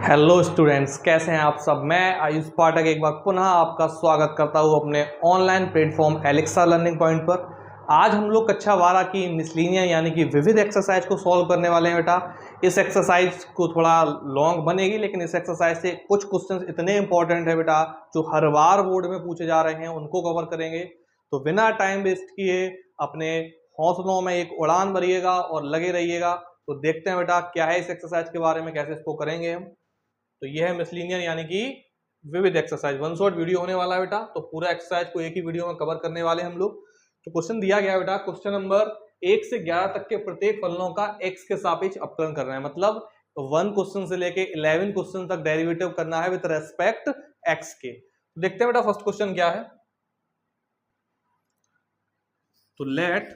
Hello students, कैसे हैं आप सब। मैं आयुष पाठक एक बार पुनः आपका स्वागत करता हूं अपने online platform Alexa learning point पर। आज हम लोग कक्षा 12 की मिसलिनियर यानी कि विविध एक्सरसाइज को सॉल्व करने वाले हैं बेटा। इस एक्सरसाइज को थोड़ा लॉन्ग बनेगी, लेकिन इस एक्सरसाइज से कुछ क्वेश्चंस इतने इंपॉर्टेंट है बेटा जो हर बार बोर्ड में पूछे जा रहे हैं, उनको कवर करेंगे। तो बिना टाइम वेस्ट किए अपने हौसलों में एक उड़ान भरिएगा और लगे रहिएगा। तो देखते हैं बेटा क्या है इस एक्सरसाइज के बारे में, कैसे इसको करेंगे हम। तो ये है मिसलिनियर यानी कि विविध एक्सरसाइज। वन शॉट वीडियो होने वाला है बेटा, तो पूरा एक्सरसाइज को एक ही वीडियो में कवर करने वाले हम लोग। तो क्वेश्चन दिया गया है बेटा, क्वेश्चन नंबर 1 से 11 तक के प्रत्येक फलनों का x के सापेक्ष अपकलन करना है। मतलब 1 क्वेश्चन से लेके 11 क्वेश्चन तक डेरिवेटिव करना है विद रेस्पेक्ट x के। तो देखते हैं बेटा फर्स्ट क्वेश्चन क्या है। तो let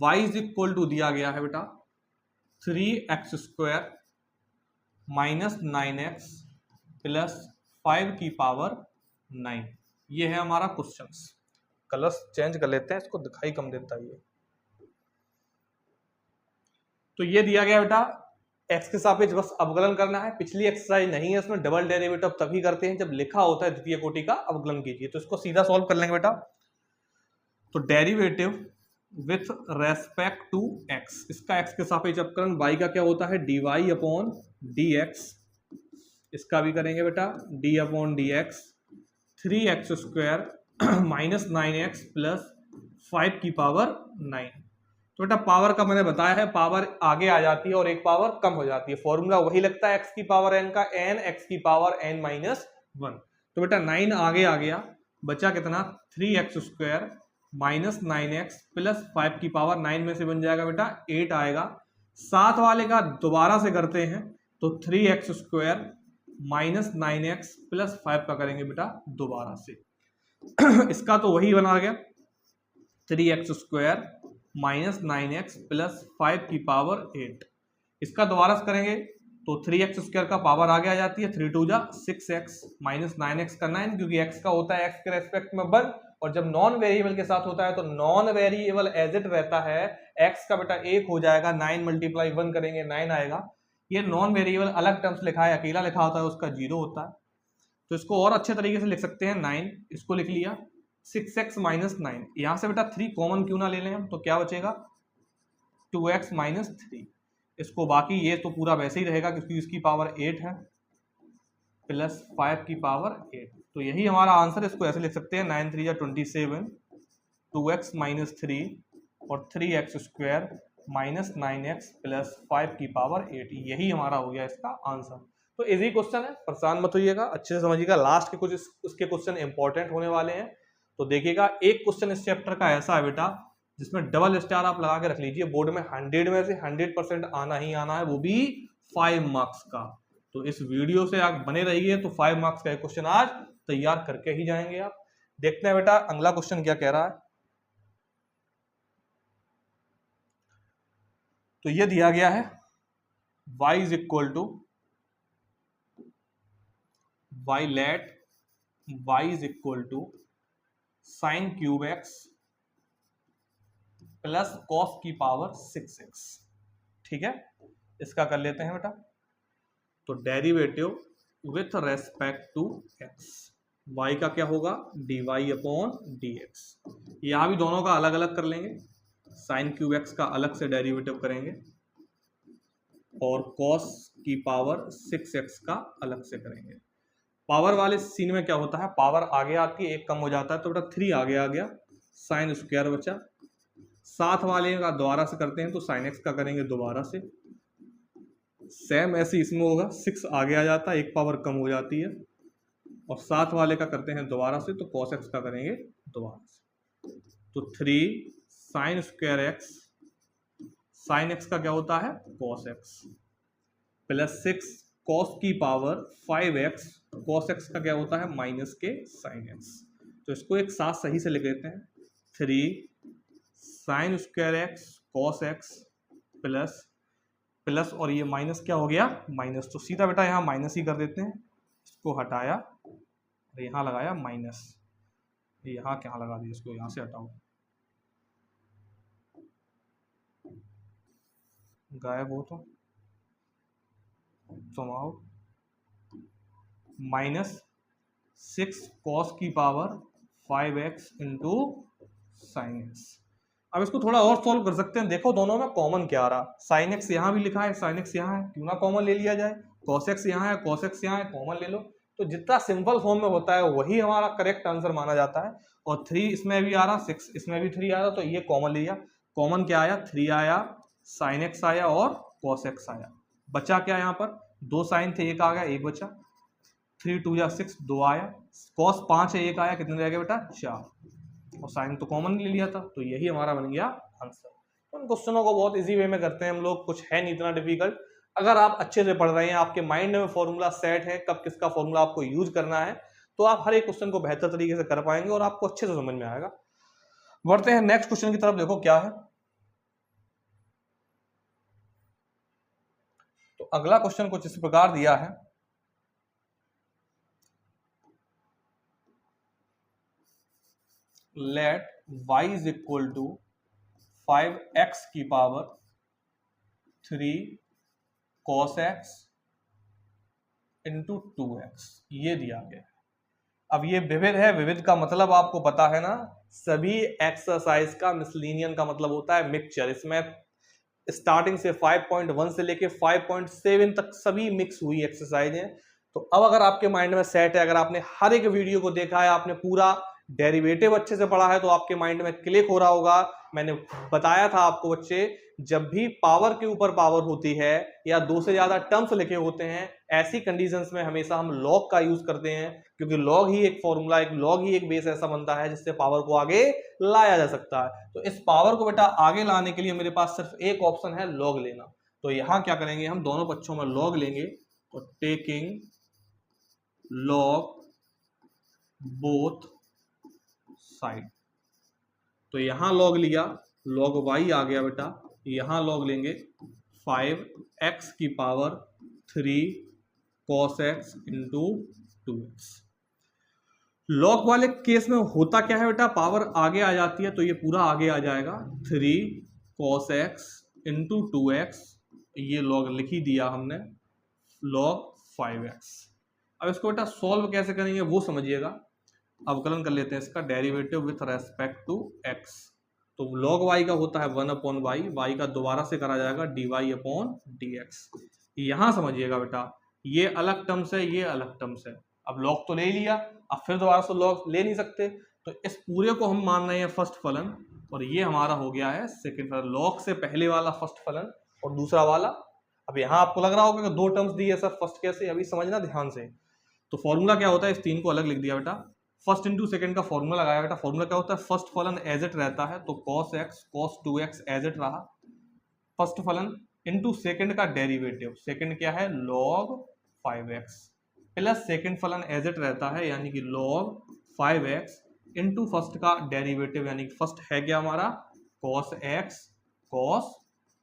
y is equal to दिया गया है बेटा 3x² माइनस 9x प्लस 5 की पावर 9। ये है हमारा क्वेश्चन। कलर्स चेंज कर लेते हैं, इसको दिखाई कम देता है ये। तो ये दिया गया बेटा x के सापेक्ष बस अवकलन करना है। पिछली एक्सरसाइज नहीं है, इसमें डबल डेरिवेटिव तभी करते हैं जब लिखा होता है द्वितीय कोटि का अवकलन कीजिए। तो इसको सीधा सॉल्व कर लेंगे बेटा। तो derivative with respect to x, इसका x के सापेक्ष अपकलन y का क्या होता है dy अपॉन dx। इसका भी करेंगे बेटा d upon d x 3x² minus 9x plus 5 की पावर 9। तो बेटा पावर का मैंने बताया है, पावर आगे आ जाती है और एक पावर कम हो जाती है। फॉर्मूला वही लगता है x की पावर n का, n x की पावर n माइनस 1। तो बेटा 9 आगे आ गया, बचा कितना 3x² माइनस 9x प्लस 5 की पावर 9 में से बन जाएगा बेटा 8 आएगा। साथ वाले का दोबारा से करते हैं, तो 3x² माइनस 9x प्लस 5 का करेंगे बेटा दोबारा से। इसका तो वही बना गया 3x² माइनस 9x प्लस 5 की पावर 8। इसका दोबारा से करेंगे तो 3x² का पावर आगे आ जाती है, 3 2 जा 6x माइनस 9x का 9, क्योंकि x का होता है x के रेस्पेक्ट में 1, और जब नॉन वेरिएबल के साथ होता है तो नॉन वेरिएबल एज इट रहता है। x का बेटा 1 हो जाएगा, 9 मल्टीप्लाई 1 करेंगे 9 आएगा। ये नॉन वेरिएबल अलग टर्म्स लिखा है, अकेला लिखा होता है उसका 0 होता है। तो इसको और अच्छे तरीके से लिख सकते हैं 9, इसको लिख लिया 6x माइनस 9। यहां से बेटा 3 कॉमन क्यों ना ले लें हम, तो क्या बचेगा 2x माइनस 3। इसको बाकी ये तो पूरा वैसे ही रहेगा क्योंकि इसकी पावर 8 है, प्लस 5 की पावर 8। तो यही हमारा आंसर। इसको ऐसे लिख सकते हैं 9 3 जा 27, 2x माइनस 3 और 3x² माइनस 9x प्लस 5 की पावर 8। यही हमारा हो गया इसका आंसर। तो इजी क्वेश्चन है, परेशान मत होइएगा, अच्छे से समझिएगा। लास्ट के कुछ उसके क्वेश्चन इंपॉर्टेंट होने वाले हैं। तो देखिएगा एक क्वेश्चन इस चैप्टर का ऐसा है बेटा जिसमें डबल स्टार आप लगा के रख लीजिए, बोर्ड में 100 में से 100% आना ही आना है, वो भी 5 मार्क्स का। तो इस वीडियो से आप बने रहिए तो 5 मार्क्स का एक क्वेश्चन आज तैयार करके ही जाएंगे आप। देखते हैं बेटा अगला क्वेश्चन क्या कह रहा है। तो ये दिया गया है y is equal to y let y is equal to sine cube x plus cos की पावर 6x। ठीक है, इसका कर लेते हैं बेटा। तो derivative with respect to x, y का क्या होगा dy अपॉन dx। यहां भी दोनों का अलग अलग कर लेंगे, साइन क्यूब x का अलग से डेरिवेटिव करेंगे और cos की पावर 6x का अलग से करेंगे। पावर वाले सीन में क्या होता है, पावर आगे आती है, एक कम हो जाता है, तो बेटा 3 आगे आ गया, साइन स्क्वायर बचा। साथ वाले का दोबारा से करते हैं तो साइन x का करेंगे दोबारा से। सेम ऐसे इसमें होगा, 6 आगे आ जाता है, एक पावर कम हो जाती है, और साथ वाले का करते हैं दोबारा से तो cos x का करेंगे दोबारा से। तो 3 sine square x, sine x का क्या होता है cos x, प्लस 6 cos की पावर 5x, cos x का क्या होता है माइनस के साइन x। तो इसको एक साथ सही से लिख देते हैं, 3 sine square x cos x plus plus, और ये माइनस क्या हो गया माइनस, तो सीधा बेटा यहाँ माइनस ही कर देते हैं। इसको हटाया और यहाँ लगाया माइनस, यहाँ क्या लगा दिया, इसको यहाँ से हटाओ, गायब हो तो समाओ। -6 cos की power 5x into sine x. अब इसको थोड़ा और सॉल्व कर सकते हैं। देखो दोनों में कॉमन क्या आ रहा, साइन एक्स यहाँ भी लिखा है, साइन एक्स यहाँ है, क्यों ना कॉमन ले लिया जाए। कॉस एक्स यहाँ है, कॉस एक्स यहाँ है, कॉमन ले लो। तो जितना सिंपल फॉर्म में होता है वही हमारा करेक्ट आंसर माना जाता है। और 3 इसमें भी आ रहा, 6 इसमें भी 3 आ रहा, तो ये कॉमन लिया। कॉमन क्या आया, 3 आया, साइन एक्स आया और कॉस एक्स आया। बचा क्या यहाँ पर, 2 साइन थे, 1 आ गया, 1 बचा। 3 2 जा 6, 2 आया। कॉस 5 है, 1 आया, कितने रह गए बेटा, 4। और साइन तो कॉमन ले लिया था, तो यही हमारा बन गया आंसर। तो इन क्वेश्चनों को बहुत इजी वे में करते हैं हम लोग, कुछ है नहीं इतना डिफिकल्ट। अगर आप अच्छे से पढ़ रहे हैं, आपके माइंड में फॉर्मूला सेट है कब किसका फॉर्मूला आपको यूज करना है, तो आप हर एक क्वेश्चन को बेहतर तरीके से कर पाएंगे और आपको अच्छे से समझ में आएगा। बढ़ते हैं नेक्स्ट क्वेश्चन की तरफ। देखो क्या है, तो अगला क्वेश्चन कुछ इस प्रकार दिया है, late y is equal to 5x की power 3 cos x into 2x, ये दिया गया। अब ये विविध है, विविध का मतलब आपको पता है ना, सभी एक्सरसाइज का मिसलिनियन का मतलब होता है मिक्सचर। इसमें स्टार्टिंग से 5.1 से लेके 5.7 तक सभी मिक्स हुई एक्सरसाइज हैं। तो अब अगर आपके माइंड में सेट है, अगर आपने हर एक वीडियो को देखा है, आपने पूरा डेरिवेटिव अच्छे से पढ़ा है, तो आपके माइंड में क्लिक हो रहा होगा। मैंने बताया था आपको बच्चे, जब भी पावर के ऊपर पावर होती है या 2 से ज्यादा टर्म्स लिखे होते हैं, ऐसी कंडीशंस में हमेशा हम लॉग का यूज करते हैं, क्योंकि लॉग ही एक फॉर्मूला, एक लॉग ही एक बेस ऐसा बनता है जिससे पावर को आगे लाया जा सकता है। तो इस पावर को बेटा आगे लाने के लिए मेरे पास सिर्फ एक ऑप्शन है, लॉग लेना। तो यहां क्या करेंगे, हम दोनों पक्षों में लॉग लेंगे। तो टेकिंग लॉग बोथ साइड, तो यहां लॉग लिया, लॉग y आ गया बेटा, यहां लॉग लेंगे 5x की power 3 cos x into 2x। Log वाले केस में होता क्या है बेटा, पावर आगे आ जाती है, तो ये पूरा आगे आ जाएगा, 3 cos x इंटू 2x, ये लॉग लिख ही दिया हमने, लॉग 5x। अब इसको बेटा सॉल्व कैसे करेंगे वो समझिएगा। अवकलन कर लेते हैं इसका, derivative with respect to x। तो log y का होता है 1/y, y का दोबारा से करा जाएगा dy/dx। यहां समझिएगा बेटा, ये अलग टर्म्स है, ये अलग टर्म्स है। अब log तो ले लिया, अब फिर दोबारा से log ले नहीं सकते, तो इस पूरे को हम मान रहे हैं फर्स्ट फलन, और ये हमारा हो गया है सेकेंड फलन। log से पहले वाला फर्स्ट फलन और दूसरा वाला। अब यहाँ आपको लग रहा होगा कि 2 टर्म्स दी है सर, फर्स्ट कैसे, अभी समझना ध्यान से। तो फॉर्मूला क्या होता है, इस 3 को अलग लिख दिया बेटा, फर्स्ट इंटू सेकंड का फॉर्मूला लगाया बेटा। फॉर्मूला क्या होता है, फर्स्ट फलन एज इट रहता है, तो cos x cos 2x as it रहा, फर्स्ट फलन इंटू सेकंड का डेरिवेटिव, सेकंड क्या है log 5x, प्लस सेकंड फलन एज इट रहता है, यानी कि log 5x इंटू फर्स्ट का डेरिवेटिव, यानी कि फर्स्ट है क्या हमारा cos x cos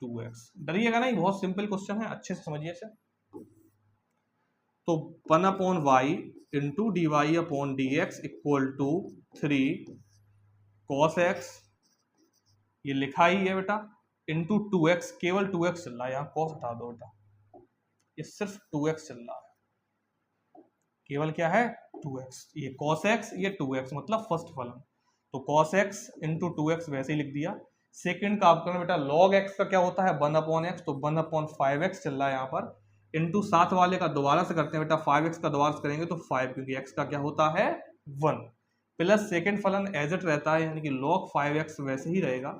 2x। डरिएगा नहीं, बहुत सिंपल क्वेश्चन है, अच्छे से समझिए इसे। तो 1/y into dy/dx equal to 3 cos x, ये लिखा ही है बेटा, इंटू 2x, केवल 2x चल रहा है, यहाँ cos हटा दो बेटा, ये सिर्फ 2x चल रहा है, केवल क्या है 2x, ये cos x, ये 2x, मतलब फर्स्ट फलन। तो cos x इंटू 2x वैसे ही लिख दिया। सेकंड का आपका बेटा log x का क्या होता है 1/x, तो 1/5x चल रहा है यहाँ पर, इंटू साथ वाले का दोबारा से करते हैं बेटा, 5x का दोबारा से करेंगे तो 5, क्योंकि x का क्या होता है 1, प्लस सेकंड फलन एज इट रहता है, यानी कि log 5x वैसे ही रहेगा,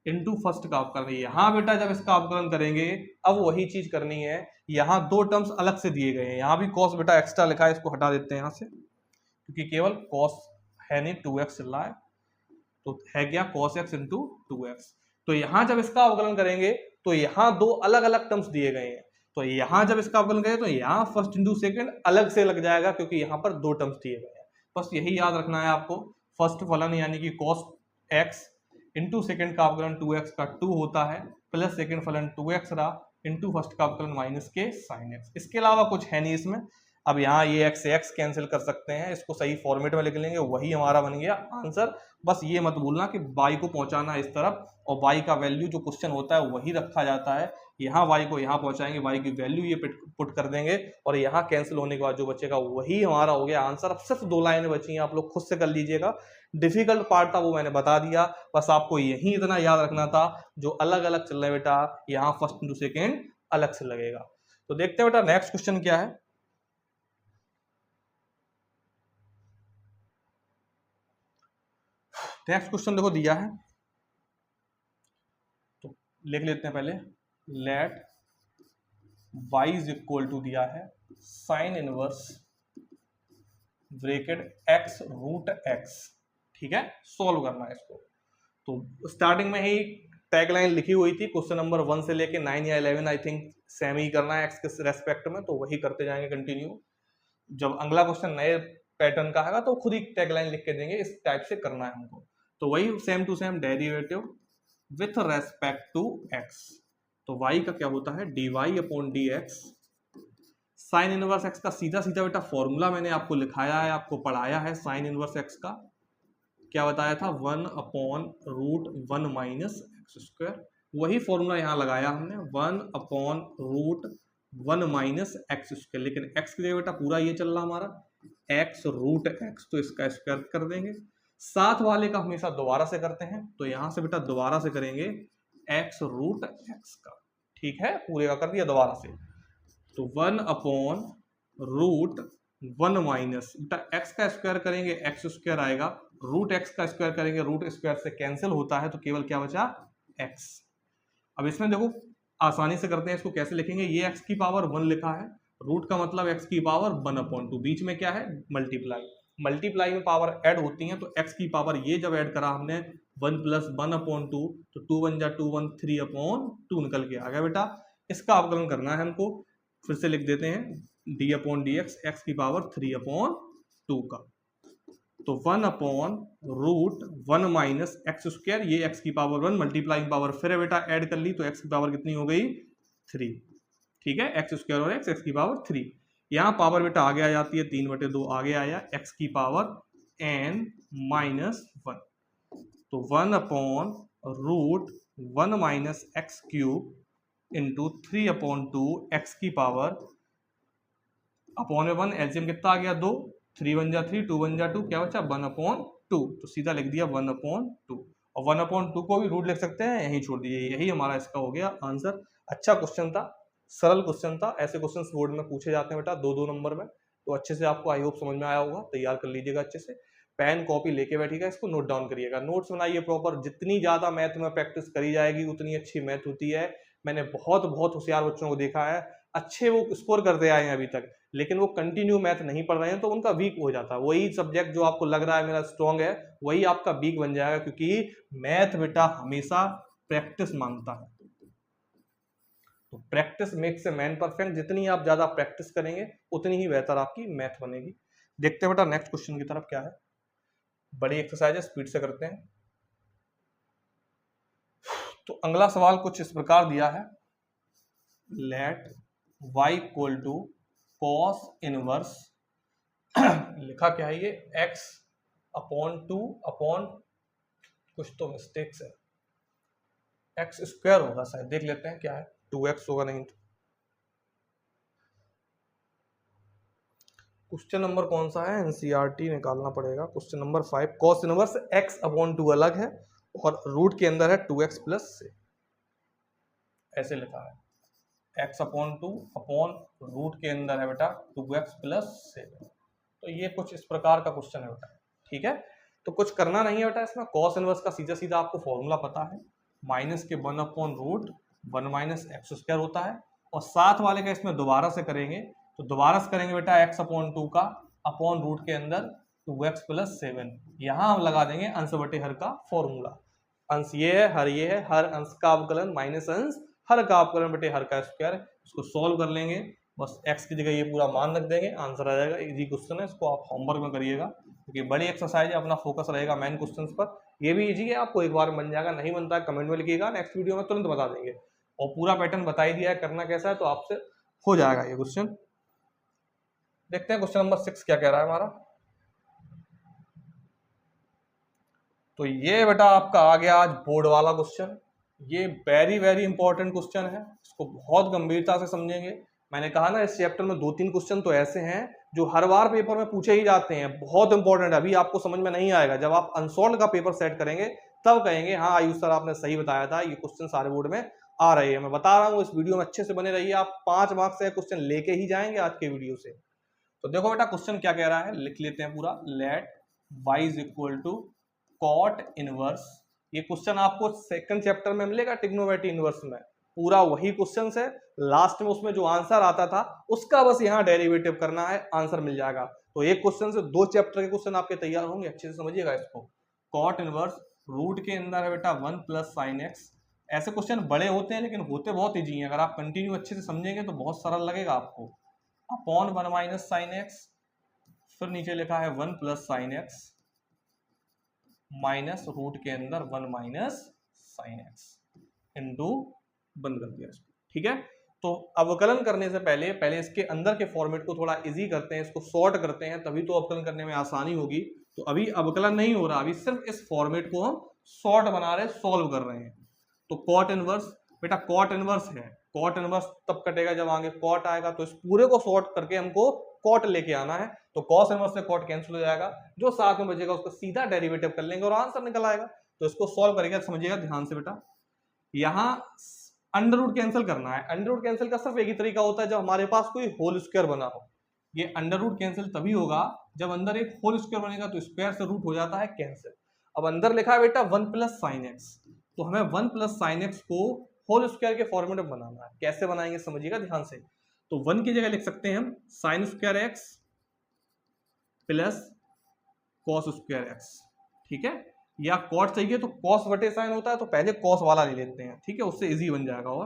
इंटू फर्स्ट का अवकलन। यहाँ बेटा जब इसका अवकलन करेंगे, अब वही चीज करनी है, यहाँ 2 टर्म्स अलग से दिए गए हैं, यहाँ भी cos बेटा एक्स्ट्रा लिखा है, इसको हटा देते हैं यहाँ से, क्योंकि केवल cos है नहीं, 2x चल रहा है, तो है क्या cos x इंटू 2x। तो यहाँ जब इसका अवकलन करेंगे तो यहाँ 2 अलग अलग टर्म्स दिए गए हैं, तो यहाँ जब इसका अवकलन करें तो यहाँ फर्स्ट इंटू सेकंड अलग से लग जाएगा, क्योंकि यहाँ पर 2 टर्म्स दिए गए हैं। बस यही याद रखना है आपको, फर्स्ट फलन यानी कि cos x इंटू सेकंड का अवकलन 2x का 2 होता है, प्लस सेकंड फलन 2x रहा, इंटू फर्स्ट का अवकलन माइनस के sin x। इसके अलावा कुछ है नहीं इसमें। अब यहाँ ये x से x कैंसिल कर सकते हैं, इसको सही फॉर्मेट में लिख लेंगे, वही हमारा बन गया आंसर। बस ये मत भूलना कि y को पहुंचाना इस तरफ और y का वैल्यू जो क्वेश्चन होता है वही रखा जाता है। यहाँ y को यहाँ पहुंचाएंगे, y की वैल्यू ये पुट कर देंगे और यहाँ कैंसिल होने के बाद जो बचेगा वही हमारा हो गया आंसर। अब सिर्फ 2 लाइनें बची हैं, आप लोग खुद से कर लीजिएगा। डिफिकल्ट पार्ट था वो मैंने बता दिया, बस आपको यही इतना याद रखना था जो अलग अलग चल रहे हैं बेटा, यहाँ फर्स्ट इंटू सेकेंड अलग से लगेगा। तो देखते हैं बेटा नेक्स्ट क्वेश्चन क्या है। नेक्स्ट क्वेश्चन देखो दिया है, तो लिख लेते हैं पहले। Let y is equal to दिया है sine inverse bracket x root x, ठीक है, सोल्व करना है इसको। तो स्टार्टिंग में ही टैगलाइन लिखी हुई थी, क्वेश्चन नंबर 1 से लेके 9 या 11 आई थिंक सेम ही करना है x के रेस्पेक्ट में, तो वही करते जाएंगे कंटिन्यू। जब अगला क्वेश्चन नए पैटर्न का है तो खुद ही टैगलाइन लिख के देंगे, इस टाइप से करना है हमको। तो वही same to same derivative with respect to x, तो y का क्या होता है dy upon dx। Sine inverse x का सीधा सीधा बेटा फॉर्मूला मैंने आपको लिखाया है, आपको पढ़ाया है। साइन इनवर्स x का क्या बताया था, 1 upon root 1 minus x square, वही फॉर्मूला यहाँ लगाया हमने, 1 upon root 1 minus x square. लेकिन x की जगह बेटा पूरा ये चल रहा हमारा x रूट x, तो इसका स्क्वायर कर देंगे। साथ वाले का हमेशा दोबारा से करते हैं, तो यहां से बेटा दोबारा से करेंगे x रूट x का, ठीक है, पूरे का कर दिया दोबारा से। तो 1 अपॉन रूट 1 माइनस बेटा x का स्क्वायर करेंगे x स्क्वायर आएगा, रूट x का स्क्वायर करेंगे, रूट स्क्वायर से कैंसिल होता है, तो केवल क्या बचा x। अब इसमें देखो आसानी से करते हैं, इसको कैसे लिखेंगे, ये x की पावर 1 लिखा है, रूट का मतलब x की पावर 1 अपॉन 2, बीच में क्या है मल्टीप्लाई, मल्टीप्लाई में पावर ऐड होती है, तो x की पावर ये जब ऐड करा हमने 1 प्लस 1 अपॉन 2, तो 2 1 जा 2 1 3 अपॉन 2 निकल के आ गया बेटा। इसका अवकलन करना है हमको, फिर से लिख देते हैं d upon d x, x की पावर 3 अपॉन 2 का, तो 1 upon root 1 minus x square, ये x की पावर 1 मल्टीप्लाइंग पावर फिर है बेटा ऐड कर ली, तो x की पावर कितनी हो गई 3, ठीक है, एक्स स्क्वायर और x की पावर 3। यहाँ पावर बेटा आगे आ जाती है, 3/2 आगे आया, x की पावर n माइनस 1, तो 1 upon root 1 minus x cube into 3 upon 2 x की पावर अपॉन में 1, एलसीएम कितना आ गया 2, 3 1 जा 3, 2 1 जा 2, क्या बचा 1 अपॉन 2, तो सीधा लिख दिया 1 अपॉन 2, और 1 अपॉन 2 को भी रूट लिख सकते हैं, यही छोड़ दीजिए, यही हमारा इसका हो गया आंसर। अच्छा क्वेश्चन था, सरल क्वेश्चन था, ऐसे क्वेश्चन बोर्ड में पूछे जाते हैं बेटा 2-2 नंबर में, तो अच्छे से आपको आई होप समझ में आया होगा, तैयार कर लीजिएगा अच्छे से, पेन कॉपी लेके बैठिएगा, इसको नोट डाउन करिएगा, नोट्स बनाइए प्रॉपर, जितनी ज्यादा मैथ में प्रैक्टिस करी जाएगी उतनी अच्छी मैथ होती है। मैंने बहुत बहुत होशियार बच्चों को देखा है, अच्छे वो स्कोर करते आए हैं अभी तक, लेकिन वो कंटिन्यू मैथ नहीं पढ़ रहे हैं, तो उनका वीक हो जाता है। वही सब्जेक्ट जो आपको लग रहा है मेरा स्ट्रॉन्ग है, वही आपका वीक बन जाएगा, क्योंकि मैथ बेटा हमेशा प्रैक्टिस मांगता है, तो practice makes a man perfect, जितनी आप ज्यादा प्रैक्टिस करेंगे उतनी ही बेहतर आपकी मैथ बनेगी। देखते हैं बेटा नेक्स्ट क्वेश्चन की तरफ क्या है, बड़ी एक्सरसाइज है, स्पीड से करते हैं। तो अगला सवाल कुछ इस प्रकार दिया है, late y equal to cos inverse लिखा क्या है ये x अपॉन 2 अपॉन कुछ तो मिस्टेक्स है, x स्क्वायर होगा शायद, देख लेते हैं क्या है, 2x होगा नहीं तो। क्वेश्चन नंबर कौन सा है, एनसीईआरटी निकालना पड़ेगा, question number 5, cos inverse x upon 2 अलग है और रूट के अंदर है 2x प्लस से, ऐसे लिखा है, x अपॉन 2 अपॉन रूट के अंदर है बेटा 2x प्लस 7, तो ये कुछ इस प्रकार का क्वेश्चन है बेटा, ठीक है। तो कुछ करना नहीं है बेटा इसमें, कॉस इनवर्स का सीधा सीधा आपको फॉर्मूला पता है, माइनस के 1 upon root 1 minus x square होता है, और साथ वाले का इसमें दोबारा से करेंगे, तो दोबारा से करेंगे बेटा x अपॉन 2 का अपॉन रूट के अंदर 2x प्लस 7, यहाँ हम लगा देंगे अंश बटे हर का फॉर्मूला, अंश ये है, हर अंश का अवकलन माइनस अंश हर का अवकलन बटे हर का स्क्वायर, इसको सॉल्व कर लेंगे, बस x की जगह ये पूरा मान रख देंगे, आंसर आ जाएगा। इजी क्वेश्चन है, इसको आप होमवर्क में करिएगा, क्योंकि बड़ी एक्सरसाइज है, अपना फोकस रहेगा मेन क्वेश्चंस पर। ये भी इजी है, आपको एक बार बन जाएगा, नहीं बनता है कमेंट में लिखिएगा, नेक्स्ट वीडियो में तुरंत बता देंगे, और पूरा पैटर्न बता ही दिया है करना कैसा है, तो आपसे हो जाएगा ये क्वेश्चन। देखते हैं क्वेश्चन नंबर 6 क्या कह रहा है हमारा, तो ये बेटा आपका आ गया आज बोर्ड वाला क्वेश्चन। ये वेरी वेरी इंपॉर्टेंट क्वेश्चन है, इसको बहुत गंभीरता से समझेंगे। मैंने कहा ना इस चैप्टर में 2-3 क्वेश्चन तो ऐसे हैं जो हर बार पेपर में पूछे ही जाते हैं, बहुत इंपॉर्टेंट है। अभी आपको समझ में नहीं आएगा, जब आप अनसॉल्व का पेपर सेट करेंगे तब कहेंगे हाँ आयुष सर आपने सही बताया था, ये क्वेश्चन सारे बोर्ड में आ रहे हैं। मैं बता रहा हूँ, इस वीडियो में अच्छे से बने रहिए, आप 5 मार्क्स से क्वेश्चन लेके ही जाएंगे आज के वीडियो से। तो देखो बेटा क्वेश्चन क्या कह रहा है, लिख लेते हैं पूरा। Let y is equal to cot inverse. ये क्वेश्चन आपको सेकंड चैप्टर में मिलेगा ट्रिग्नोमेट्री इनवर्स में, पूरा वही क्वेश्चन है। लास्ट में उसमें जो आंसर आता था उसका बस यहाँ डेरिवेटिव करना है, आंसर मिल जाएगा। तो एक क्वेश्चन से 2 चैप्टर के क्वेश्चन आपके तैयार होंगे, अच्छे से समझिएगा इसको। कॉट इनवर्स रूट के अंदर है बेटा 1 प्लस साइन एक्स। ऐसे क्वेश्चन बड़े होते हैं लेकिन होते बहुत ईजी हैं, अगर आप कंटिन्यू अच्छे से समझेंगे तो बहुत सरल लगेगा आपको। अपॉन 1 माइनस साइन एक्स, फिर नीचे लिखा है 1 plus sine x minus root के अंदर 1 माइनस साइन एक्स इंटू, बंद कर दिया इसको। ठीक है, तो अवकलन करने से पहले इसके अंदर के फॉर्मेट को थोड़ा इजी करते हैं, इसको सॉर्ट करते हैं, तभी तो अवकलन करने में आसानी होगी। तो अभी अवकलन नहीं हो रहा, अभी सिर्फ इस फॉर्मेट को हम सॉर्ट बना रहे हैं, सॉल्व कर रहे हैं। तो कॉट इनवर्स, बेटा कॉट इनवर्स है, कॉट इनवर्स तब कटेगा जब आगे कॉट आएगा, तो इस पूरे को सॉर्ट करके हमको कॉट लेके आना है। तो कॉस इनवर्स से कॉट कैंसिल हो जाएगा, जो साथ में बचेगा उसका सीधा डेरिवेटिव कर लेंगे और आंसर निकल आएगा। तो इसको सॉल्व करेगा, समझिएगा ध्यान से बेटा। यहाँ अंडर रूट कैंसिल करना है, अंडर रूट कैंसिल का सिर्फ एक ही तरीका होता है जब हमारे पास कोई होल स्क्वायर बना हो। ये अंडर रूट कैंसिल तभी होगा जब अंदर एक होल स्क्वायर बनेगा, तो स्क्वायर से रूट हो जाता है कैंसिल। अब अंदर लिखा है बेटा 1 प्लस साइन एक्स, तो हमें 1 प्लस साइन एक्स को होल स्क्वायर के फॉर्मेट में बनाना है। कैसे बनाएंगे समझिएगा ध्यान से। तो 1 की जगह लिख सकते हैं हम sign square x plus cos square x. ठीक है, या कॉट चाहिए तो कॉस बटे साइन होता है, तो पहले कॉस वाला ले लेते हैं। ठीक है, उससे इजी बन जाएगा। और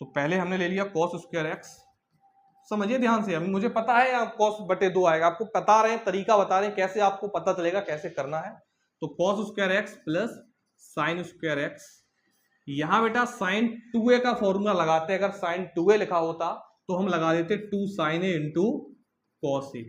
तो पहले हमने ले लिया कॉस स्क्वायर एक्स, समझिए ध्यान से। अभी मुझे पता है आप कॉस बटे 2 आएगा, आपको बता रहे हैं, तरीका बता रहे हैं कैसे आपको पता चलेगा कैसे करना है। तो cos square x plus sine square x. यहां बेटा साइन 2a का फॉर्मूला लगाते हैं, अगर साइन 2a लिखा होता तो हम लगा देते 2 साइन ए इंटू कॉस ए,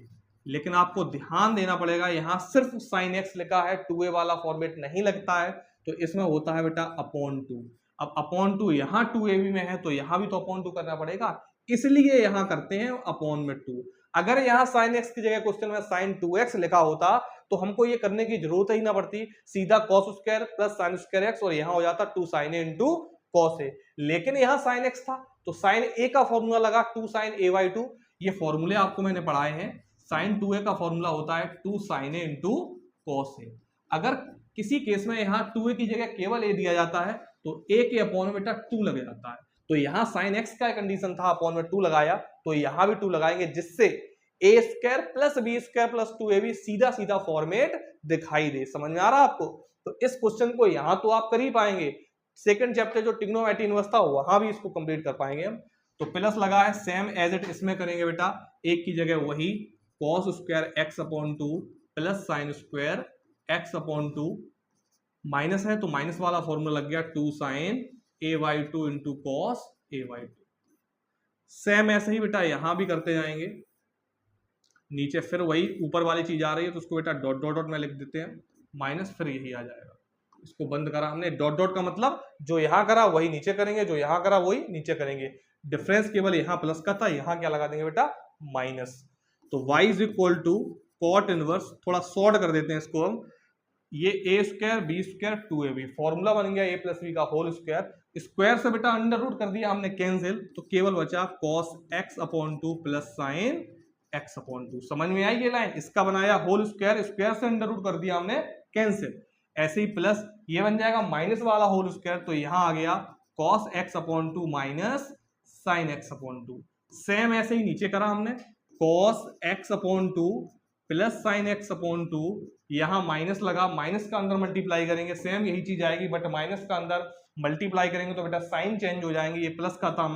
लेकिन आपको ध्यान देना पड़ेगा यहां सिर्फ साइन एक्स लिखा है, 2a वाला फॉर्मेट नहीं लगता है, तो इसमें होता है बेटा अपॉन 2। अब अपॉन 2 यहाँ 2a भी में है तो यहां भी तो अपॉन 2 करना पड़ेगा, इसलिए यहां करते हैं अपॉन में 2। अगर यहाँ साइन एक्स की जगह क्वेश्चन में साइन 2x लिखा होता तो हमको ये करने की जरूरत ही ना पड़ती, सीधा cos square plus sine square x और यहाँ हो जाता 2 साइन ए इंटू कॉस ए। लेकिन यहाँ साइन एक्स था तो साइन ए का फॉर्मूला लगा 2 साइन ए बाई 2। ये फॉर्मूले आपको मैंने पढ़ाए हैं, साइन 2a का फॉर्मूला होता है 2 साइन ए इंटू कॉस ए। अगर किसी केस में यहाँ 2a की जगह केवल a दिया जाता है तो a के अपॉन में बेटा 2 लग जाता है। तो यहाँ साइन एक्स का कंडीशन था, अपॉन में 2 लगाया, तो यहाँ भी 2 लगाएंगे, जिससे a square plus b square plus 2ab सीधा सीधा फॉर्मेट दिखाई दे। समझ में आ रहा है आपको? तो इस क्वेश्चन को यहाँ तो आप कर ही पाएंगे, सेकंड चैप्टर जो ट्रिग्नोमेट्री इनवर्स था वहां भी इसको कंप्लीट कर पाएंगे हम। तो प्लस लगा है, सेम एज इट इसमें करेंगे बेटा, एक की जगह वही cos square x upon 2 plus sine square x upon 2, minus है तो माइनस वाला फॉर्मूला लग गया 2 sine a by 2 into cos a by 2। Same ऐसे ही बेटा यहां भी करते जाएंगे, नीचे फिर वही ऊपर वाली चीज आ रही है तो उसको बेटा डॉट डॉट डॉट में लिख देते हैं, माइनस फिर यही आ जाएगा। इसको बंद करा हमने, डॉट डॉट का मतलब जो यहां करा वही नीचे करेंगे, जो यहां करा वही नीचे करेंगे। डिफरेंस केवल यहां प्लस का था, यहां क्या लगा देंगे बेटा माइनस। तो y is equal to cot inverse, थोड़ा शॉर्ट कर देते हैं इसको हम, ये a square b square 2ab, formula बन गया a प्लस बी का होल स्क्वायर, स्क्वायर से बेटा अंडर रूट कर दिया हमने कैंसिल, तो केवल बचा cos x upon 2 plus sine x upon 2। समझ में आई ये लाइन? इसका बनाया होल स्क्वायर, स्क्वायर से अंडर रूट कर दिया हमने कैंसिल, ऐसे ही प्लस ये बन जाएगा माइनस वाला होल स्क्वायर, तो यहां आ गया cos x upon 2 minus sign x upon 2। Same ऐसे ही नीचे करा हमने, cos x upon 2 plus sine x upon 2, यहां माइनस लगा, माइनस का अंदर मल्टीप्लाई करेंगे, सेम यही चीज आएगी, बट माइनस का अंदर मल्टीप्लाई करेंगे तो बेटा साइन चेंज हो जाएंगे, ये प्लस का था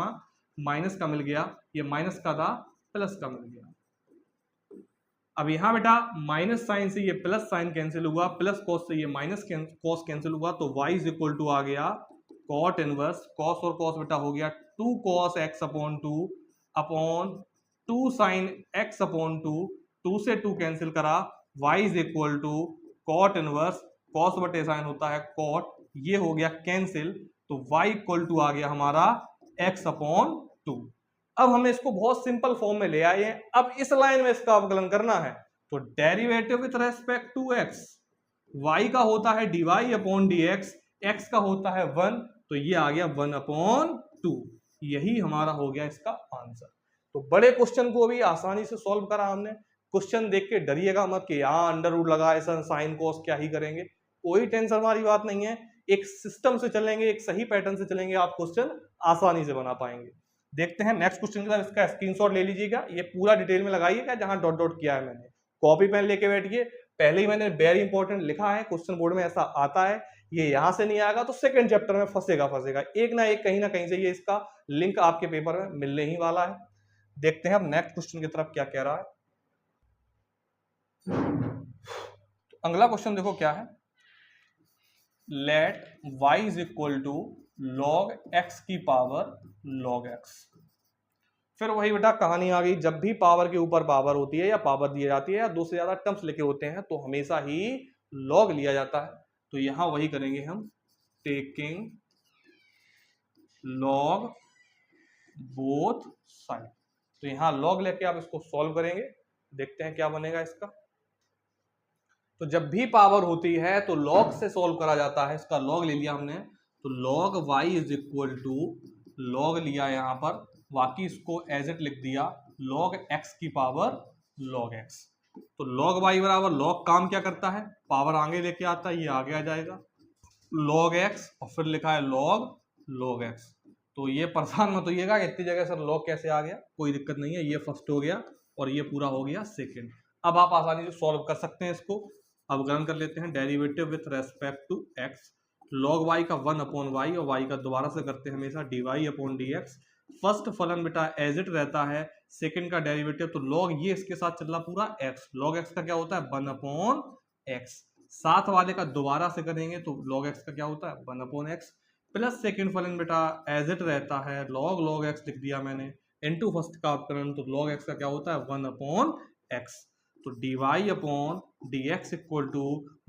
माइनस का मिल गया, ये माइनस का था प्लस का मिल गया। अब यहां बेटा माइनस साइन से ये प्लस साइन कैंसिल हुआ, प्लस कॉस से ये माइनस कॉस कैंसिल हुआ, तो y इज इक्वल टू आ गया कॉट इनवर्स, कॉस और कॉस बेटा हो गया 2 cos x upon 2 upon 2 sine x upon 2, 2 से 2 कैंसिल करा, y is equal to cot inverse, cos बटे साइन होता है कॉट, ये हो गया कैंसिल, तो y इक्वल टू आ गया हमारा x अपॉन 2। अब हमें इसको बहुत सिंपल फॉर्म में ले आए हैं। अब इस लाइन में इसका अवकलन करना है, तो derivative with respect to x, y का होता है dy अपॉन dx, x का होता है 1, तो ये आ गया 1 अपॉन 2। यही हमारा हो गया इसका आंसर। तो बड़े क्वेश्चन को भी आसानी से सॉल्व करा हमने। क्वेश्चन देख के डरिएगा मत कि यहाँ अंडर रूट लगा ऐसा साइन कॉस क्या ही करेंगे, कोई टेंशन वाली बात नहीं है। एक सिस्टम से चलेंगे, एक सही पैटर्न से चलेंगे, आप क्वेश्चन आसानी से बना पाएंगे। देखते हैं नेक्स्ट क्वेश्चन की तरफ, इसका स्क्रीनशॉट ले लीजिएगा, ये पूरा डिटेल में लगाइएगा जहां डॉट डॉट किया है मैंने। कॉपी पेन लेके बैठिए, पहले ही मैंने वेरी इंपॉर्टेंट लिखा है, क्वेश्चन बोर्ड में ऐसा आता है, ये यहां से नहीं आएगा तो सेकंड चैप्टर में फंसेगा एक ना कहीं से ये इसका लिंक आपके पेपर में मिलने ही वाला है। देखते हैं अब नेक्स्ट क्वेश्चन की तरफ क्या कह रहा है। तो अगला क्वेश्चन देखो क्या है, late y is equal to log x की पावर log x। फिर वही बेटा कहानी आ गई, जब भी पावर के ऊपर पावर होती है या पावर दी जाती है या दो से ज्यादा टर्म्स लिखे होते हैं तो हमेशा ही log लिया जाता है। तो यहां वही करेंगे हम, टेकिंग log बोथ साइड। तो यहां log लेके आप इसको सॉल्व करेंगे, देखते हैं क्या बनेगा इसका। तो जब भी पावर होती है तो log से सॉल्व करा जाता है, इसका log ले लिया हमने, तो log y is equal to log लिया यहां पर, बाकी इसको एज इट लिख दिया log x की पावर log x। तो log y बराबर log काम क्या करता है, पावर आगे लेके आता है, ये आगे आ जाएगा log x और फिर लिखा है log x। तो ये परेशान मत होइएगा इतनी जगह सर log कैसे आ गया, कोई दिक्कत नहीं है, ये फर्स्ट हो गया और ये पूरा हो गया सेकंड। अब आप आसानी से सॉल्व कर सकते हैं इसको। अवकलन कर लेते हैं, derivative with respect to x, log y का 1 अपॉन y और y का दोबारा से करते हैं हमेशा dy अपॉन dx। फर्स्ट फलन बेटा एज इट रहता है, सेकंड का डेरिवेटिव तो log ये इसके साथ चल रहा पूरा x, log x का क्या होता है 1 अपॉन x। साथ वाले का दोबारा से करेंगे तो log x का क्या होता है 1 अपॉन x, प्लस सेकंड फलन बेटा एज इट रहता है log x लिख दिया मैंने, इनटू फर्स्ट का अपकरण तो log x का क्या होता है 1 अपॉन x। तो dy upon dx equal to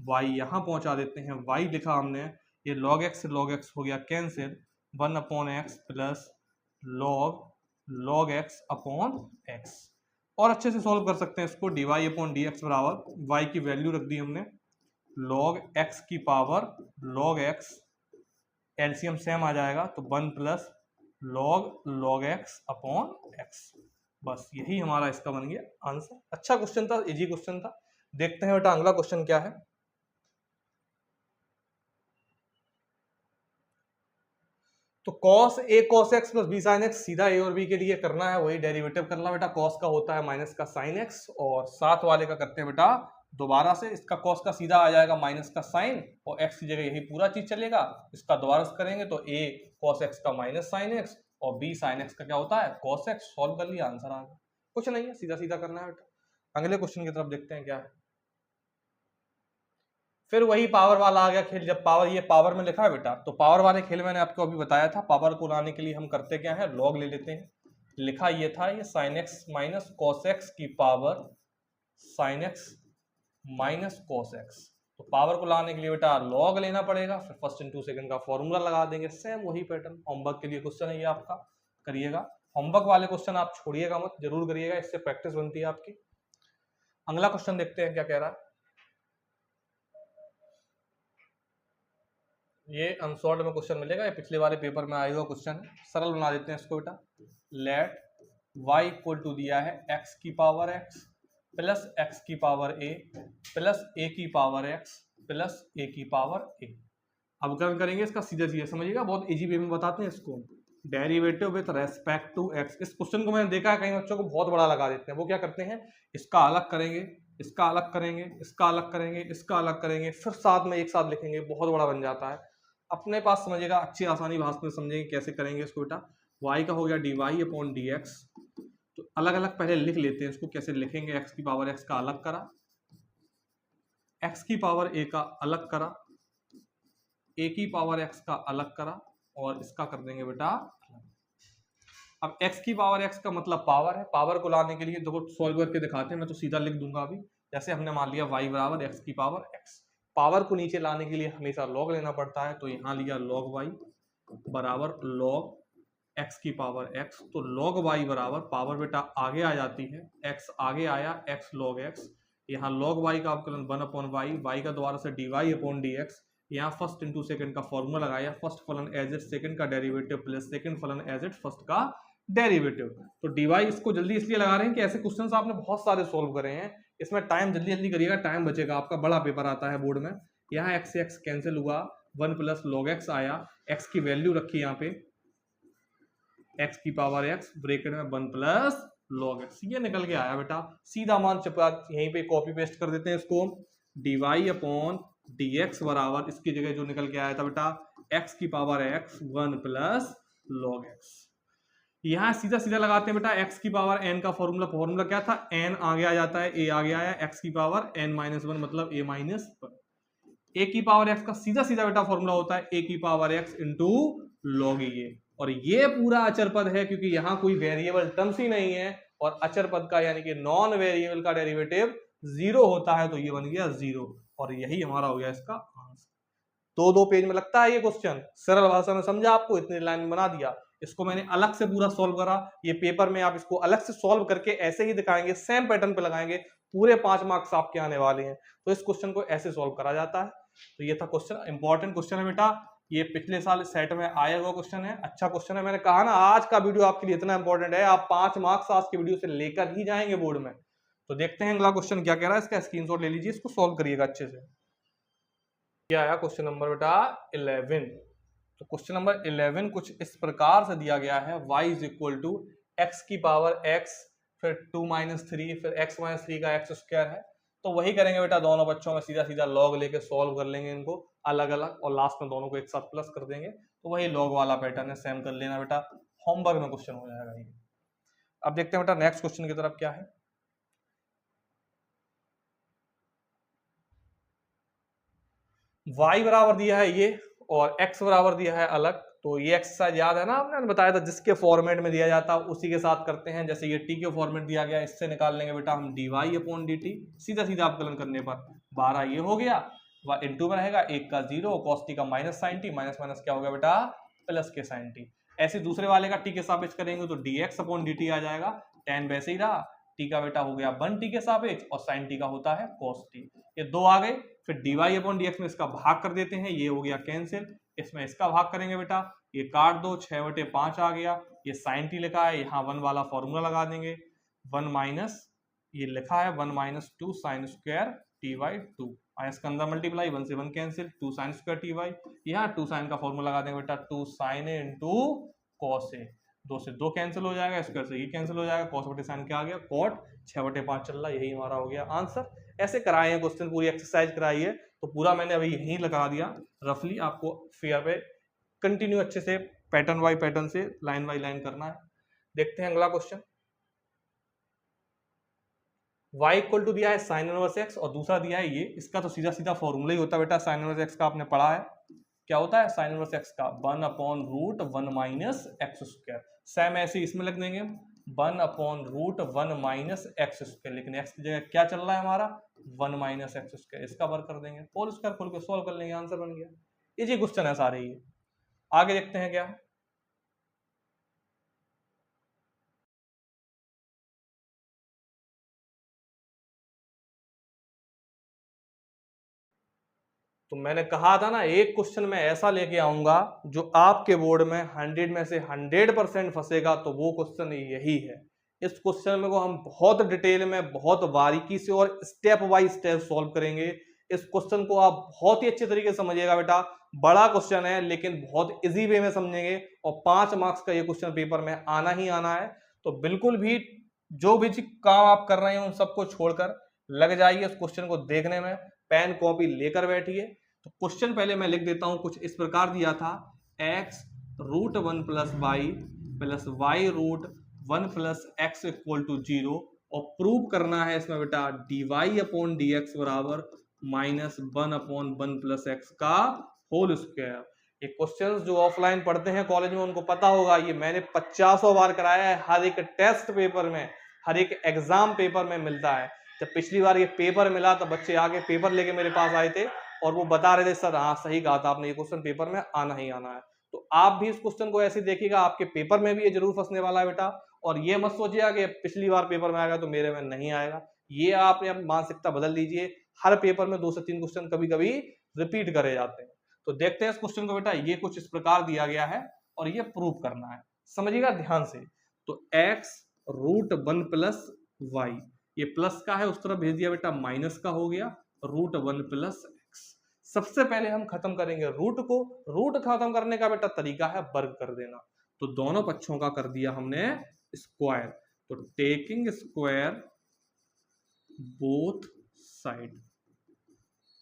y, यहां पहुंचा देते हैं y लिखा हमने, ये log x से log x हो गया cancel, 1 upon x plus log x upon x। और अच्छे से सॉल्व कर सकते हैं इसको, dy अपॉन dx बराबर y की वैल्यू रख दी हमने log x की power log x, LCM same आ जाएगा तो 1 plus log x upon x। बस यही हमारा इसका बन गया आंसर। अच्छा क्वेश्चन था, इजी क्वेश्चन था। देखते हैं बेटा अगला क्वेश्चन क्या है। तो cos a cos x plus b sin x सीधा a और b के लिए करना है, वही डेरिवेटिव करना बेटा। cos का होता है माइनस का sin x और साथ वाले का करते हैं बेटा दोबारा से, इसका cos का सीधा आ जाएगा माइनस का sin और x की जगह यही पूरा चीज चलेगा, इसका दोबारा से करेंगे तो a cos x का माइनस sin x और b sin x का क्या होता है cos x। सॉल्व कर लिया, आंसर आ गया, कुछ नहीं है, सीधा सीधा करना है बेटा। अगले क्वेश्चन की तरफ देखते हैं क्या है। फिर वही पावर वाला आ गया खेल, जब पावर ये पावर में लिखा है बेटा, तो पावर वाले खेल मैंने आपको अभी बताया था, पावर को लाने के लिए हम करते क्या है लॉग ले लेते हैं। लिखा ये था ये sin x minus cos x की power sin x minus cos x। तो पावर को लाने के लिए बेटा लॉग लेना पड़ेगा, फिर फर्स्ट इंटू सेकंड का फॉर्मूला लगा देंगे, सेम वही पैटर्न। होमवर्क के लिए क्वेश्चन है ये आपका, करिएगा। होमवर्क वाले क्वेश्चन आप छोड़िएगा मत, जरूर करिएगा, इससे प्रैक्टिस बनती है आपकी। अगला क्वेश्चन देखते हैं क्या कह रहा है। ये अनसॉल्व्ड में क्वेश्चन मिलेगा, ये पिछले वाले पेपर में आया हुआ क्वेश्चन है, सरल बना देते हैं इसको बेटा। लेट y इक्वल टू दिया है x की पावर x प्लस x की पावर a प्लस a की पावर x प्लस a की पावर a। अवकलन करेंगे इसका सीधा सीधा, समझिएगा, बहुत इजी वे में बताते हैं इसको। Derivative with respect to x, इस क्वेश्चन को मैंने देखा है कई बच्चों को बहुत बड़ा लगा देते हैं, वो क्या करते हैं इसका अलग करेंगे, इसका अलग करेंगे, इसका अलग करेंगे, इसका अलग करेंगे, फिर साथ में एक साथ लिखेंगे, बहुत बड़ा बन जाता है। अपने पास समझिएगा, अच्छी आसानी भाषा में समझेंगे कैसे करेंगे इसको बेटा। y का हो गया dy अपॉन dx, तो अलग अलग पहले लिख लेते हैं इसको, कैसे लिखेंगे। x की पावर x का अलग करा, x की पावर a का अलग करा, a की पावर x का अलग करा और इसका कर देंगे बेटा। अब x की पावर x का मतलब पावर है, पावर को लाने के लिए देखो सॉल्व करके दिखाते हैं, मैं तो सीधा लिख दूंगा अभी। जैसे हमने मान लिया y बराबर x की पावर x, पावर को नीचे लाने के लिए हमेशा log लेना पड़ता है, तो यहाँ लिया log y बराबर log x की पावर x, तो log y बराबर पावर बेटा आगे आ जाती है, x आगे आया x log x, यहाँ log y का अवकलन 1/y, y का दोबारा से dy अपॉन dx, यहाँ फर्स्ट इंटू सेकंड का फॉर्मूला लगाया, फर्स्ट फलन एज इट सेकंड का डेरिवेटिव प्लस सेकंड फलन एज इट फर्स्ट का डेरिवेटिव। तो dy इसको जल्दी इसलिए लगा रहे हैं कि ऐसे क्वेश्चंस आपने बहुत सारे सॉल्व करे हैं, इसमें टाइम जल्दी जल्दी करिएगा, टाइम बचेगा, आपका बड़ा पेपर आता है बोर्ड में। यहाँ x से x कैंसिल हुआ, 1 प्लस log x आया, x की वैल्यू रखी यहाँ पे x की पावर x ब्रैकेट में 1 प्लस log x, ये निकल के आया बेटा, सीधा मान चिपका यहीं पे कॉपी पेस्ट कर देते हैं इसको, dy अपॉन dx बराबर इसकी जगह जो निकल के आया था बेटा x की power x 1 plus log x। यहाँ सीधा सीधा लगाते हैं बेटा, x की पावर n का फॉर्मूला क्या था, n आगे आ जाता है, a आगे आया, x की पावर n-1 मतलब a माइनस 1, a की पावर x का सीधा सीधा बेटा फॉर्मूला होता है a की power x into log a, और ये पूरा अचर पद है क्योंकि यहाँ कोई वेरिएबल टर्म्स ही नहीं है, और अचर पद का यानी कि नॉन वेरिएबल का डेरिवेटिव 0 होता है, तो ये बन गया 0, और यही हमारा हो गया इसका आंसर। दो पेज में लगता है ये क्वेश्चन, सरल भाषा में समझा आपको, इतनी लाइन में बना दिया। इसको मैंने अलग से पूरा सॉल्व करा, ये पेपर में आप इसको अलग से सॉल्व करके ऐसे ही दिखाएंगे, सेम पैटर्न पे लगाएंगे, पूरे 5 मार्क्स आपके आने वाले हैं। तो इस क्वेश्चन को ऐसे सॉल्व करा जाता है। तो ये था क्वेश्चन, इंपॉर्टेंट क्वेश्चन है बेटा, ये पिछले साल सेट में आया हुआ क्वेश्चन है, अच्छा क्वेश्चन है। मैंने कहा ना आज का वीडियो आपके लिए इतना इंपॉर्टेंट है, आप 5 मार्क्स आज के वीडियो से लेकर ही जाएंगे बोर्ड में। तो देखते हैं अगला क्वेश्चन क्या कह रहा है, इसका स्क्रीनशॉट ले लीजिए, इसको सॉल्व करिएगा अच्छे से। ये आया क्वेश्चन नंबर बेटा 11। तो क्वेश्चन नंबर 11 कुछ इस प्रकार से दिया गया है, y is equal to x की पावर x फिर 2 माइनस 3 फिर x माइनस 3 का x स्क्वायर है। तो वही करेंगे बेटा, दोनों बच्चों में सीधा सीधा लॉग लेके सॉल्व कर लेंगे इनको अलग अलग, और लास्ट में दोनों को एक साथ प्लस कर देंगे। तो वही लॉग वाला पैटर्न है, सेम कर लेना बेटा, होमवर्क में क्वेश्चन हो जाएगा ये। अब देखते हैं बेटा नेक्स्ट क्वेश्चन की तरफ क्या है। y बराबर दिया है ये और x बराबर दिया है अलग। तो ये एक्सरसाइज याद है ना, आपने बताया था जिसके फॉर्मेट में दिया जाता है उसी के साथ करते हैं। जैसे ये t के फॉर्मेट दिया गया, इससे निकाल लेंगे बेटा हम dy अपॉन dt, सीधा सीधा अवकलन करने पर 12 ये हो गया, इंटू में रहेगा 1 का 0, cos t का minus sine t, minus minus क्या हो गया बेटा प्लस के साइन टी। ऐसे दूसरे वाले का t के सापेक्ष करेंगे तो dx अपॉन dt आ जाएगा, tan वैसे ही रहा, t का बेटा हो गया 1t के सापेक्ष और साइन t का होता है cos t, ये 2 आ गए। फिर dy अपॉन dx में इसका भाग कर देते हैं, ये हो गया कैंसिल, इसमें इसका भाग करेंगे बेटा, ये काट दो, 6/5 आ गया, ये साइन टी लिखा है, यहाँ 1 वाला फॉर्मूला लगा देंगे, 1 माइनस ये लिखा है 1 minus 2 sine square T by 2, इसके अंदर मल्टीप्लाई, 1 से 1 cancel, 2 sine square T by, यहाँ 2 साइन का फॉर्मूला लगा देंगे बेटा, 2 साइन ए इंटू कॉस ए, 2 से 2 कैंसिल हो जाएगा, स्क्वायर से ये कैंसिल हो जाएगा, कॉस बटे साइन क्या आ गया कॉट, 6/5 चल रहा, यही हमारा हो गया आंसर। ऐसे कराए हैं क्वेश्चन, पूरी एक्सरसाइज कराई है, तो पूरा मैंने अभी यहीं लगा दिया रफली, आपको फेयर पे कंटिन्यू अच्छे से पैटर्न बाय पैटर्न से लाइन बाय लाइन करना है। देखते हैं अगला क्वेश्चन। y इक्वल टू दिया है साइन इनवर्स x और दूसरा दिया है ये, इसका तो सीधा सीधा फॉर्मूला ही होता है बेटा, साइन इनवर्स x का आपने पढ़ा है, क्या होता है साइन इनवर्स x का 1/√1 माइनस एक्स स्क्वायर। सेम ऐसे इसमें लग देंगे 1/√1 माइनस एक्स स्क्वायर, लेकिन x की जगह क्या चल रहा है हमारा 1 माइनस एक्स स्क्वायर, इसका वर्क कर देंगे, होल स्क्वायर खोल के सॉल्व कर लेंगे, आंसर बन गया। इजी क्वेश्चन है सारे ये। आगे देखते हैं क्या, तो मैंने कहा था ना एक क्वेश्चन में ऐसा लेके आऊंगा जो आपके बोर्ड में 100 में से 100% फंसेगा, तो वो क्वेश्चन यही है। इस क्वेश्चन में को हम बहुत डिटेल में, बहुत बारीकी से और स्टेप बाय स्टेप सॉल्व करेंगे। इस क्वेश्चन को आप बहुत ही अच्छे तरीके से समझिएगा बेटा, बड़ा क्वेश्चन है लेकिन बहुत इजी वे में समझेंगे, और 5 मार्क्स का ये क्वेश्चन पेपर में आना ही आना है। तो बिल्कुल भी जो भी काम आप कर रहे हैं उन सबको छोड़कर लग जाइए इस क्वेश्चन को देखने में, पेन कॉपी लेकर बैठिए। तो क्वेश्चन पहले मैं लिख देता हूं, कुछ इस प्रकार दिया था, x√1 plus y plus y√1 plus x equal to 0, और प्रूव करना है इसमें बेटा dy अपॉन dx बराबर -1/1 प्लस एक्स का होल स्क्वायर। ये क्वेश्चंस जो ऑफलाइन पढ़ते हैं कॉलेज में उनको पता होगा, ये मैंने 50 बार कराया है, हर एक टेस्ट पेपर में, हर एक एग्जाम पेपर में मिलता है। जब पिछली बार ये पेपर मिला तो बच्चे आगे पेपर लेके मेरे पास आए थे और वो बता रहे थे सर हाँ सही कहा था आपने, ये क्वेश्चन पेपर में आना ही आना है। तो आप भी इस क्वेश्चन को ऐसे देखिएगा, आपके पेपर में भी ये जरूर फंसने वाला है बेटा। और ये मत सोचिएगा कि पिछली बार पेपर में आएगा तो मेरे में नहीं आएगा, ये आपने मानसिकता बदल लीजिए। हर पेपर में 2 से 3 क्वेश्चन कभी कभी रिपीट करे जाते हैं। तो देखते हैं इस क्वेश्चन को बेटा, ये कुछ इस प्रकार दिया गया है और ये प्रूव करना है, समझिएगा ध्यान से। तो x √1 प्लस वाई, ये प्लस का है उस तरफ भेज दिया बेटा, माइनस का हो गया √1 प्लस x। सबसे पहले हम खत्म करेंगे रूट को, रूट खत्म करने का बेटा तरीका है वर्ग कर देना। तो दोनों पक्षों का कर दिया हमने स्क्वायर, तो टेकिंग स्क्वायर बोथ साइड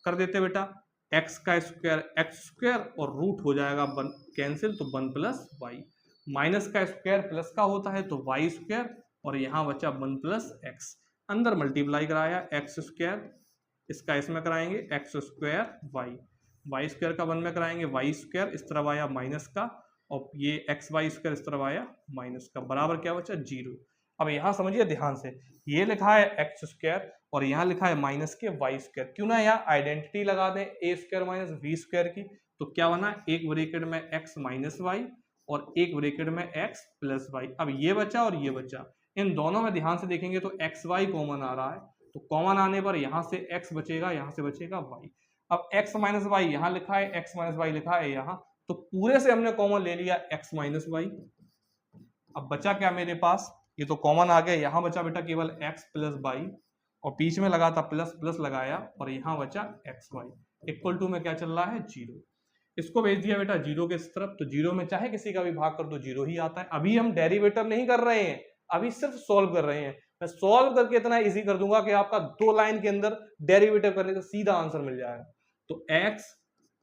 कर देते बेटा। x का स्क्वायर एक्स स्क्वायर और रूट हो जाएगा कैंसिल, तो 1 प्लस वाई। माइनस का स्क्वायर प्लस का होता है तो वाई स्क्वायर, और यहां बचा 1 प्लस एक्स। अंदर मल्टीप्लाई कराया एक्स स्क्वायर, इसका इसमें कराएंगे x square y, y square का 1 में कराएंगे वाई स्क्वायर, इस तरफ आया माइनस का, और ये एक्स वाई स्क्वायर इस तरफ आया माइनस का, बराबर क्या बचा 0। अब यहां समझिए ध्यान से, ये लिखा है एक्स स्क्वायर और यहाँ लिखा है माइनस के वाई स्क्वायर, क्यों ना यहाँ आइडेंटिटी लगा दें ए स्क्वायर माइनस बी स्क्वायर की। तो क्या बना, एक ब्रैकेट में एक्स माइनस वाई और एक ब्रैकेट में एक्स प्लस वाई। अब ये बचा और ये बचा, इन दोनों में ध्यान से देखेंगे तो एक्स वाई कॉमन आ रहा है, तो कॉमन आने पर यहाँ से एक्स बचेगा, यहाँ से बचेगा वाई। अब एक्स माइनस वाई यहाँ लिखा है, एक्स माइनस वाई लिखा है यहाँ, तो पूरे से हमने कॉमन ले लिया एक्स माइनस वाई। अब बचा क्या मेरे पास, ये तो कॉमन आ गया, यहाँ बचा बेटा केवल एक्स प्लस वाई, और बीच में लगा था प्लस, प्लस लगाया और यहाँ बचा एक्स वाई इक्वल टू में क्या चल रहा है 0। इसको भेज दिया बेटा 0 के तरफ, तो 0 में चाहे किसी का भी भाग कर दो 0 ही आता है। अभी हम डेरिवेटिव नहीं कर रहे हैं, अभी सिर्फ सॉल्व कर रहे हैं। मैं सॉल्व करके इतना इजी कर दूंगा कि आपका 2 लाइन के अंदर डेरिवेटिव करने का सीधा आंसर मिल जाएगा। तो x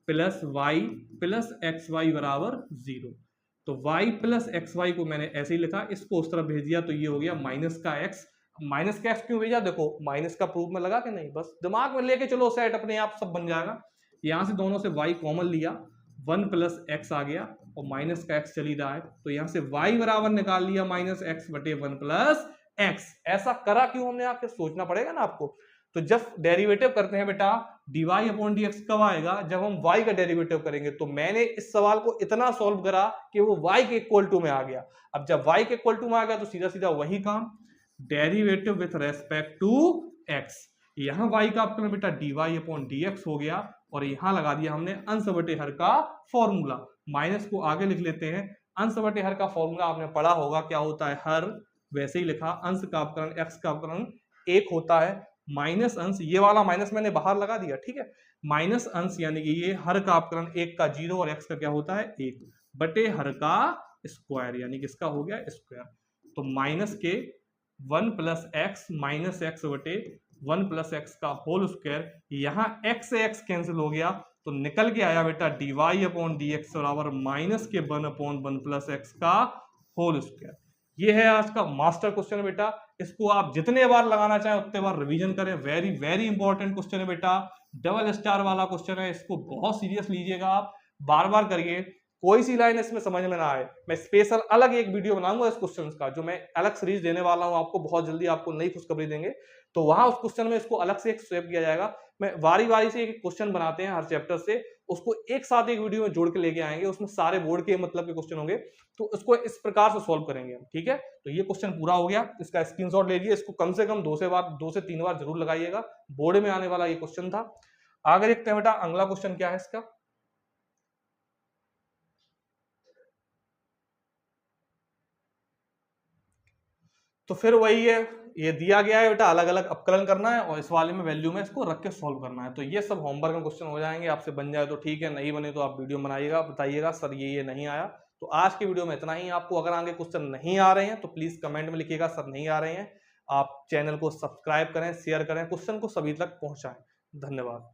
plus y plus x y बराबर 0। तो y प्लस एक्स वाई को मैंने ऐसे ही लिखा, इसको उस तरफ भेज दिया, तो ये हो गया माइनस का x। माइनस का x क्यों भेजा, देखो माइनस का प्रूफ में लगा के नहीं, बस दिमाग में लेके चलो, सेट अपने आप सब बन जाएगा। यहां से दोनों से y कॉमन लिया, 1 प्लस एक्स आ गया और माइनस का x चल ही रहा है, तो यहां से y बराबर निकाल लिया माइनस एक्स बटे 1 प्लस एक्स। ऐसा करा क्यों हमने, आपके सोचना पड़ेगा ना आपको। तो जब डेरिवेटिव करते हैं बेटा dy अपॉन dx कब आएगा, जब हम y का डेरिवेटिव करेंगे। तो मैंने इस सवाल को इतना सॉल्व करा कि वो y के इक्वल टू में आ गया। अब जब y के इक्वल टू में आ गया तो सीधा सीधा वही काम, derivative with respect to x। यहां y का अपना बेटा dy अपॉन dx हो गया, और यहां लगा दिया हमने अंश बटे हर का फॉर्मूला। माइनस को आगे लिख लेते हैं, अंश बटे हर का फॉर्मूला आपने पढ़ा होगा, क्या होता है हर, वैसे ही लिखा, अंश का अपकरण x का अपकरण 1 होता है, माइनस अंश, ये वाला माइनस मैंने बाहर लगा दिया, ठीक है, माइनस अंश यानी कि ये हर का अपकरण 1 का 0 और x का क्या होता है 1 बटे हर का स्क्वायर, यानी कि इसका हो गया स्क्वायर। तो माइनस के 1 प्लस एक्स माइनस एक्स बटे 1 प्लस एक्स का होल स्क्वायर, यहाँ x से x कैंसिल हो गया, तो निकल के आया बेटा dy अपॉन dx बराबर माइनस के 1 अपॉन 1 प्लस एक्स का होल स्क्वायर। ये है आज का मास्टर क्वेश्चन बेटा, इसको आप जितने बार लगाना चाहें उतने बार रिवीजन करें। वेरी वेरी इंपॉर्टेंट क्वेश्चन है बेटा, डबल स्टार वाला क्वेश्चन है, इसको बहुत सीरियस लीजिएगा आप, बार बार करिए। कोई सी लाइन इसमें समझ में ना आए, मैं स्पेशल अलग एक वीडियो बनाऊंगा इस क्वेश्चन का, जो मैं अलग सीरीज देने वाला हूं आपको, बहुत जल्दी आपको नई खुशखबरी देंगे, तो वहां उस क्वेश्चन में इसको अलग से एक स्वेप किया जाएगा। मैं वारी वारी से एक क्वेश्चन बनाते हैं हर चैप्टर से, उसको एक साथ एक वीडियो में जोड़ के लेके आएंगे, उसमें सारे बोर्ड के मतलब के क्वेश्चन होंगे, तो इसको इस प्रकार से सॉल्व करेंगे हम, ठीक है। तो ये क्वेश्चन पूरा हो गया, इसका स्क्रीनशॉट ले लीजिए, इसको कम से कम 2 से 3 बार जरूर लगाइएगा, बोर्ड में आने वाला ये क्वेश्चन था। आगे देखते हैं बेटा अगला क्वेश्चन क्या है इसका। तो फिर वही है, ये दिया गया है बेटा, अलग अलग अपकलन करना है और इस वाले में वैल्यू में इसको रख के सॉल्व करना है। तो ये सब होमवर्क में क्वेश्चन हो जाएंगे, आपसे बन जाए तो ठीक है, नहीं बने तो आप वीडियो बनाइएगा, बताइएगा सर ये नहीं आया। तो आज की वीडियो में इतना ही। आपको अगर आगे क्वेश्चन नहीं आ रहे हैं तो प्लीज कमेंट में लिखिएगा सर नहीं आ रहे हैं। आप चैनल को सब्सक्राइब करें, शेयर करें, क्वेश्चन को सभी तक पहुंचाएं। धन्यवाद।